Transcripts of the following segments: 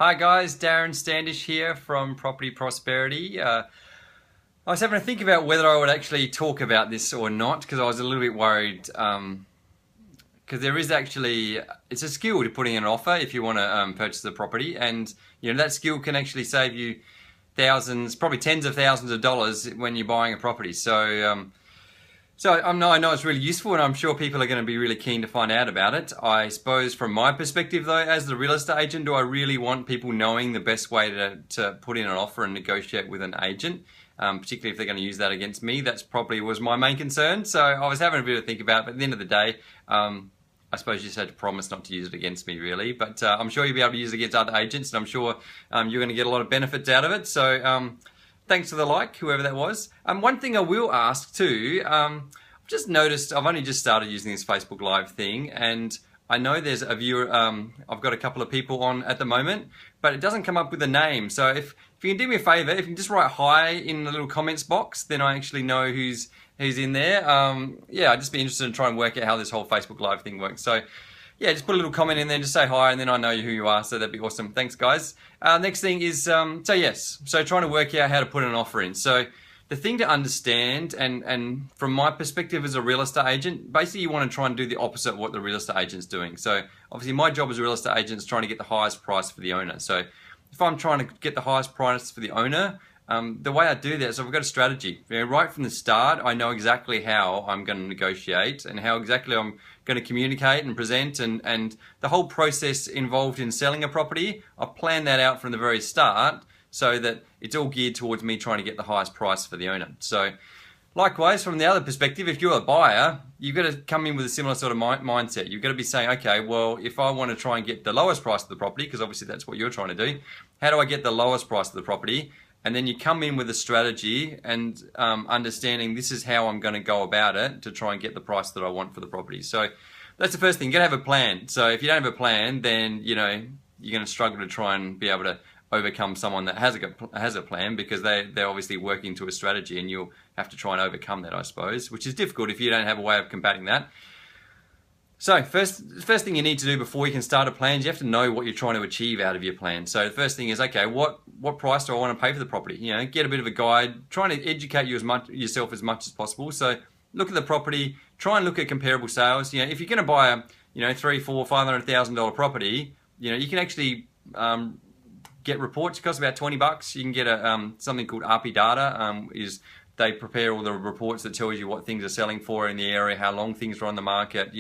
Hi guys, Darren Standish here from Property Prosperity. I was having to think about whether I would actually talk about this or not because I was a little bit worried because there is actually, it's a skill to putting in an offer if you want to purchase a property, and that skill can actually save you thousands, probably tens of thousands of dollars when you're buying a property. So I know it's really useful, and I'm sure people are going to be really keen to find out about it. I suppose from my perspective though, as the real estate agent, do I really want people knowing the best way to put in an offer and negotiate with an agent, particularly if they're going to use that against me? That's probably was my main concern. So I was having a bit of a think about it, but at the end of the day, I suppose you just had to promise not to use it against me really, but I'm sure you'll be able to use it against other agents, and I'm sure you're going to get a lot of benefits out of it. So thanks for the like, whoever that was. One thing I will ask too, I've just noticed, I've only just started using this Facebook Live thing, and I know there's a viewer, I've got a couple of people on at the moment, but it doesn't come up with a name. So if you can do me a favor, if you can just write hi in the little comments box, then I actually know who's in there. Yeah, I'd just be interested in trying to work out how this whole Facebook Live thing works. So yeah, just put a little comment in there, just say hi, and then I know who you are, so that'd be awesome. Thanks, guys. Next thing is, so trying to work out how to put an offer in. So the thing to understand, and from my perspective as a real estate agent, basically you want to try and do the opposite of what the real estate agent's doing. So obviously my job as a real estate agent is trying to get the highest price for the owner. So if I'm trying to get the highest price for the owner, the way I do that is I've got a strategy. Right from the start, I know exactly how I'm going to negotiate and how exactly I'm going to communicate and present, and the whole process involved in selling a property, I've planned that out from the very start so that it's all geared towards me trying to get the highest price for the owner. So likewise, from the other perspective, if you're a buyer, you've got to come in with a similar sort of mindset. You've got to be saying, okay, well, if I want to try and get the lowest price of the property, because obviously that's what you're trying to do, how do I get the lowest price of the property? And then you come in with a strategy and understanding this is how I'm going to go about it to try and get the price that I want for the property. So that's the first thing. You got to have a plan. So if you don't have a plan, then you're going to struggle to try and be able to overcome someone that has a plan, because they're obviously working to a strategy, and you'll have to try and overcome that, I suppose, which is difficult if you don't have a way of combating that. So first thing you need to do before you can start a plan is you have to know what you're trying to achieve out of your plan. So the first thing is, okay, what price do I want to pay for the property? Get a bit of a guide, trying to educate yourself as much as possible. So look at the property, try and look at comparable sales. If you're going to buy a $300,000, $400,000, $500,000 property, you can actually get reports. It costs about $20. You can get something called RP Data. They prepare all the reports that tells you what things are selling for in the area, how long things are on the market.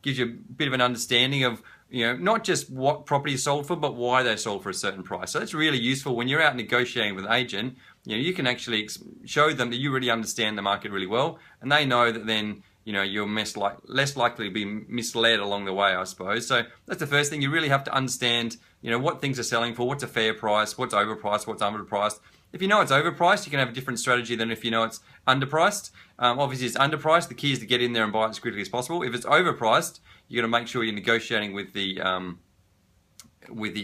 Gives you a bit of an understanding of not just what property is sold for, but why they're sold for a certain price. So it's really useful when you're out negotiating with an agent. You can actually show them that you really understand the market really well, and they know that then you're less likely to be misled along the way, I suppose. So that's the first thing. You really have to understand what things are selling for, what's a fair price, what's overpriced, what's underpriced. If you know it's overpriced, you can have a different strategy than if you know it's underpriced. Obviously, it's underpriced. The key is to get in there and buy it as quickly as possible. If it's overpriced, you're going to make sure you're negotiating with the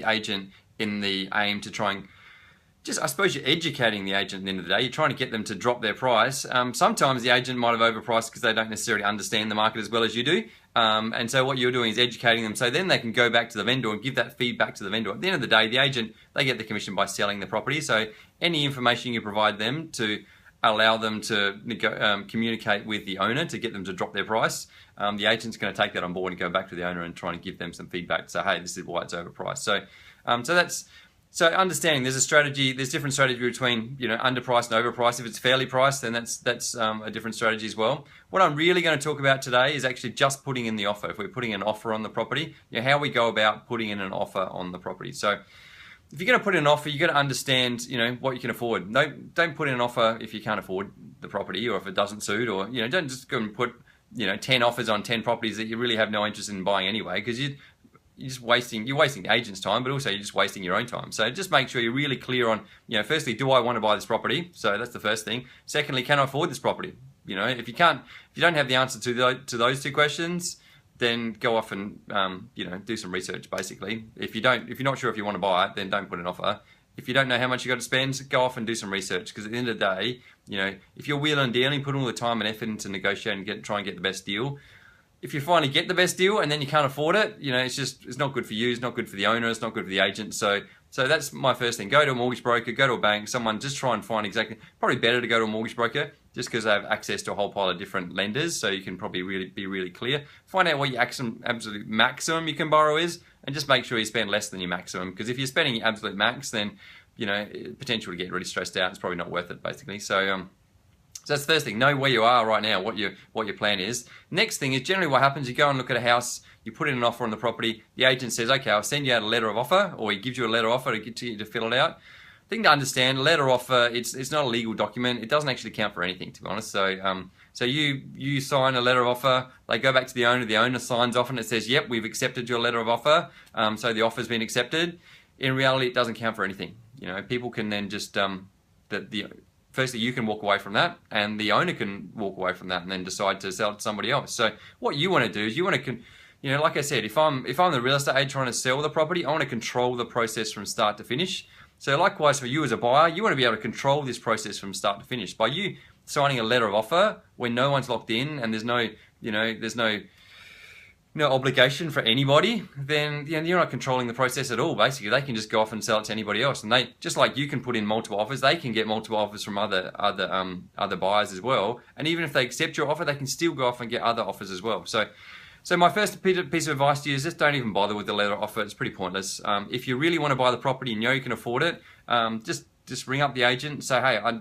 agent in the aim to try and I suppose you're educating the agent at the end of the day. You're trying to get them to drop their price. Sometimes the agent might have overpriced because they don't necessarily understand the market as well as you do. And so what you're doing is educating them, so then they can go back to the vendor and give that feedback to the vendor. At the end of the day, the agent, they get the commission by selling the property. So any information you provide them to allow them to communicate with the owner to get them to drop their price, the agent's going to take that on board and go back to the owner and try and give them some feedback to say, hey, this is why it's overpriced. So understanding there's different strategy between underpriced and overpriced. If it's fairly priced, then that's a different strategy as well. What I'm really going to talk about today is actually just putting in the offer. If we're putting an offer on the property, how we go about putting in an offer on the property. So if you're going to put in an offer, you've got to understand what you can afford. Don't put in an offer if you can't afford the property, or if it doesn't suit, or don't just go and put 10 offers on 10 properties that you really have no interest in buying anyway, because you're wasting the agent's time, but also you're just wasting your own time. So just make sure you're really clear on, firstly, do I want to buy this property? So that's the first thing. Secondly, can I afford this property? If you don't have the answer to those two questions, then go off and do some research. Basically, if you're not sure if you want to buy it, then don't put an offer. If you don't know how much you got to spend, go off and do some research, because at the end of the day, if you're wheeling and dealing, put all the time and effort into negotiating and try and get the best deal, if you finally get the best deal and then you can't afford it, it's not good for you, it's not good for the owner, it's not good for the agent. So that's my first thing. Go to a mortgage broker, go to a bank, someone, just try and find exactly, probably better to go to a mortgage broker just because they have access to a whole pile of different lenders, so you can probably be really clear. Find out what your absolute maximum you can borrow is, and just make sure you spend less than your maximum, because if you're spending your absolute max, then potential to get really stressed out, it's probably not worth it, basically. So that's the first thing. Know where you are right now, what your plan is. Next thing is generally what happens, you go and look at a house, you put in an offer on the property, the agent says, okay, I'll send you out a letter of offer, or he gives you a letter of offer to get you to fill it out. Thing to understand, letter of offer, it's not a legal document. It doesn't actually count for anything, to be honest. So you sign a letter of offer, they go back to the owner signs off and it says, yep, we've accepted your letter of offer, so the offer's been accepted. In reality, it doesn't count for anything. People can then just, firstly, you can walk away from that, and the owner can walk away from that and then decide to sell it to somebody else. So what you want to do is you want to, like I said, if I'm the real estate agent trying to sell the property, I want to control the process from start to finish. So likewise for you as a buyer, you want to be able to control this process from start to finish. By you signing a letter of offer when no one's locked in and there's no obligation for anybody, then you're not controlling the process at all. Basically, they can just go off and sell it to anybody else, and they, just like you can put in multiple offers, they can get multiple offers from other buyers as well. And even if they accept your offer, they can still go off and get other offers as well. So my first piece of advice to you is just don't even bother with the letter of offer. It's pretty pointless. If you really want to buy the property and you can afford it, just ring up the agent and say, hey, I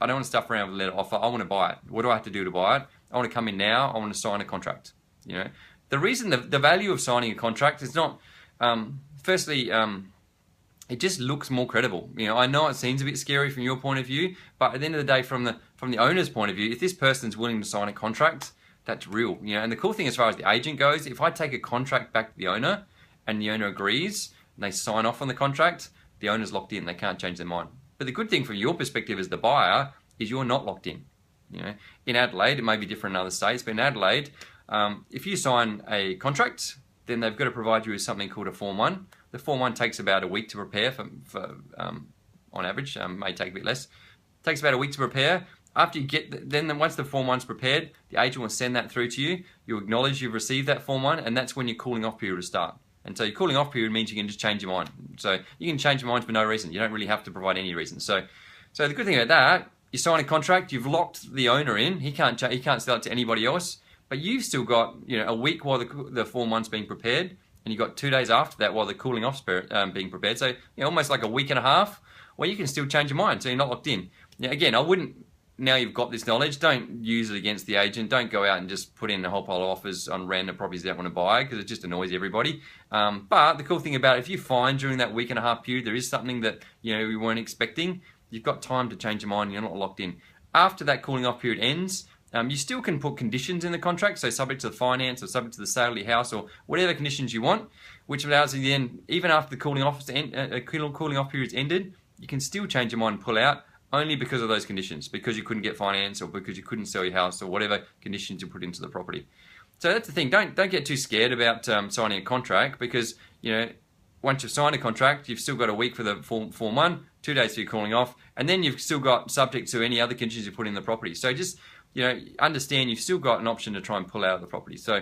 don't want to stuff around with a letter of offer. I want to buy it. What do I have to do to buy it? I want to come in now. I want to sign a contract. The reason the value of signing a contract is not, firstly, it just looks more credible. I know it seems a bit scary from your point of view, but at the end of the day, from the owner's point of view, if this person's willing to sign a contract, that's real. And the cool thing as far as the agent goes, if I take a contract back to the owner and the owner agrees and they sign off on the contract, the owner's locked in. They can't change their mind. But the good thing from your perspective as the buyer is you're not locked in. In Adelaide, it may be different in other states, but in Adelaide, if you sign a contract, then they've got to provide you with something called a Form 1. The Form 1 takes about a week to prepare on average, may take a bit less. It takes about a week to prepare. After you get, then once the Form 1's prepared, the agent will send that through to you. You acknowledge you've received that Form 1, and that's when your cooling off period will start. And so your cooling off period means you can just change your mind. So you can change your mind for no reason. You don't really have to provide any reason. So the good thing about that, you sign a contract, you've locked the owner in. He can't sell it to anybody else. But you've still got a week while the Form 1's being prepared, and you've got 2 days after that while the cooling off's being prepared. So almost like a week and a half where you can still change your mind, so you're not locked in. Now, again, I wouldn't. Now you've got this knowledge, don't use it against the agent. Don't go out and just put in a whole pile of offers on random properties you don't want to buy, because it just annoys everybody. But the cool thing about it, if you find during that week and a half period there is something that you weren't expecting, you've got time to change your mind. You're not locked in. After that cooling off period ends, you still can put conditions in the contract, so subject to the finance or subject to the sale of your house or whatever conditions you want, which allows you then, even after the cooling off period's ended, you can still change your mind and pull out, only because of those conditions, because you couldn't get finance or because you couldn't sell your house or whatever conditions you put into the property. So that's the thing. Don't get too scared about signing a contract, because once you've signed a contract, you've still got a week for the Form 1, 2 days for your cooling off, and then you've still got subject to any other conditions you put in the property. So just understand you've still got an option to try and pull out of the property. So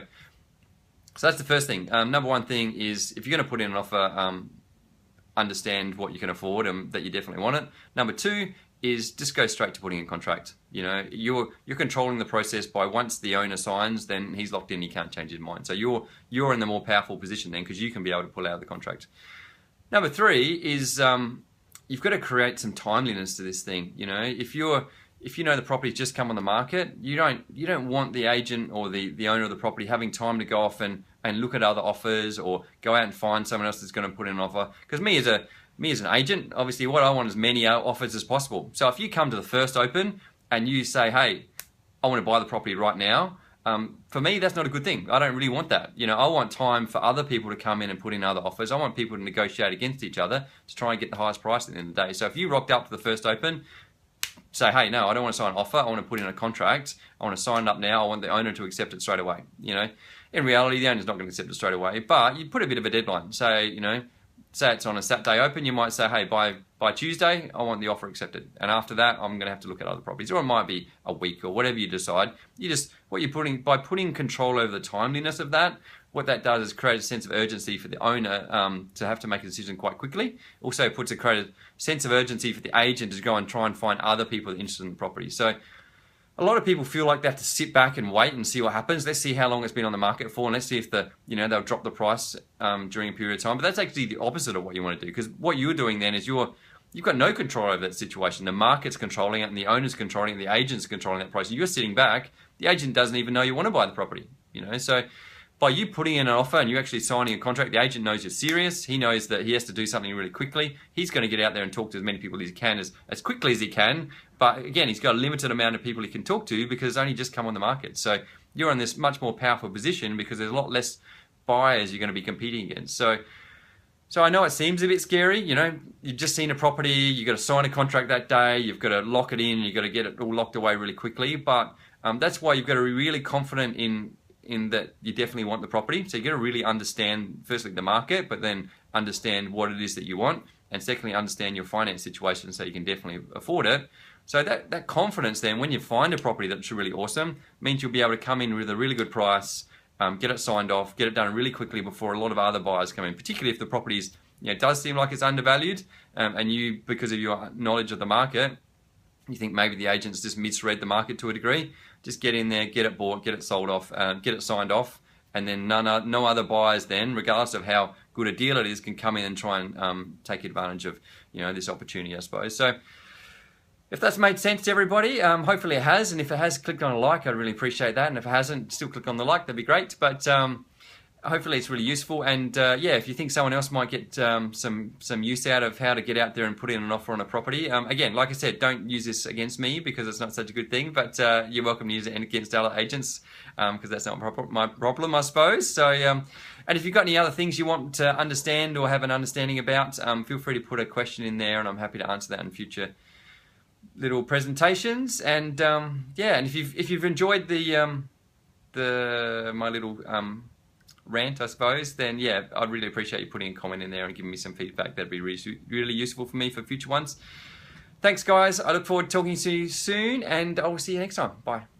that's the first thing. Number one thing is, if you're going to put in an offer, understand what you can afford and that you definitely want it. Number two is just go straight to putting in contract. You're controlling the process by, once the owner signs, then he's locked in. He can't change his mind. So you're in the more powerful position then, because you can be able to pull out of the contract. Number three is you've got to create some timeliness to this thing. If you know the property's just come on the market, you don't want the agent or the owner of the property having time to go off and look at other offers or go out and find someone else that's going to put in an offer. Because me as an agent, obviously what I want is many offers as possible. So if you come to the first open and you say, hey, I want to buy the property right now, for me, that's not a good thing. I don't really want that. I want time for other people to come in and put in other offers. I want people to negotiate against each other to try and get the highest price at the end of the day. So if you rocked up to the first open, say, hey, no, I don't want to sign an offer. I want to put in a contract. I want to sign it up now. I want the owner to accept it straight away. In reality, the owner's not going to accept it straight away, but you put a bit of a deadline. Say say it's on a Saturday open, you might say, hey, by Tuesday, I want the offer accepted. And after that, I'm going to have to look at other properties. Or it might be a week or whatever you decide. By putting control over the timeliness of that, what that does is create a sense of urgency for the owner to have to make a decision quite quickly. Also create a sense of urgency for the agent to go and try and find other people interested in the property. So a lot of people feel like they have to sit back and wait and see what happens. Let's see how long it's been on the market for, and let's see if they'll drop the price during a period of time. But that's actually the opposite of what you want to do, because what you're doing then is you've got no control over that situation. The market's controlling it, and the owner's controlling it, the agent's controlling that price. You're sitting back. The agent doesn't even know you want to buy the property. So by you putting in an offer and you actually signing a contract, the agent knows you're serious. He knows that he has to do something really quickly. He's going to get out there and talk to as many people as he can as quickly as he can. But again, he's got a limited amount of people he can talk to because it's only just come on the market. So you're in this much more powerful position because there's a lot less buyers you're going to be competing against. So I know it seems a bit scary. You've just seen a property, you've got to sign a contract that day, you've got to lock it in, you've got to get it all locked away really quickly. But that's why you've got to be really confident in that you definitely want the property. So you got to really understand, firstly, the market, but then understand what it is that you want. And secondly, understand your finance situation so you can definitely afford it. So that confidence then, when you find a property that's really awesome, means you'll be able to come in with a really good price, get it signed off, get it done really quickly before a lot of other buyers come in, particularly if the property does seem like it's undervalued, and you, because of your knowledge of the market, you think maybe the agents just misread the market to a degree. Just get in there, get it bought, get it sold off, get it signed off, and then no other buyers then, regardless of how good a deal it is, can come in and try and take advantage of this opportunity, I suppose. So if that's made sense to everybody, hopefully it has, and if it has, click on a like, I'd really appreciate that, and if it hasn't, still click on the like, that'd be great. But hopefully it's really useful, and if you think someone else might get some use out of how to get out there and put in an offer on a property, again, like I said, don't use this against me because it's not such a good thing, but you're welcome to use it against other agents because that's not my problem, I suppose. So, and if you've got any other things you want to understand or have an understanding about, feel free to put a question in there, and I'm happy to answer that in future little presentations. And and if you've enjoyed my little rant, I suppose, then I'd really appreciate you putting a comment in there and giving me some feedback. That'd be really useful for me for future ones. Thanks, guys. I look forward to talking to you soon, and I will see you next time. Bye.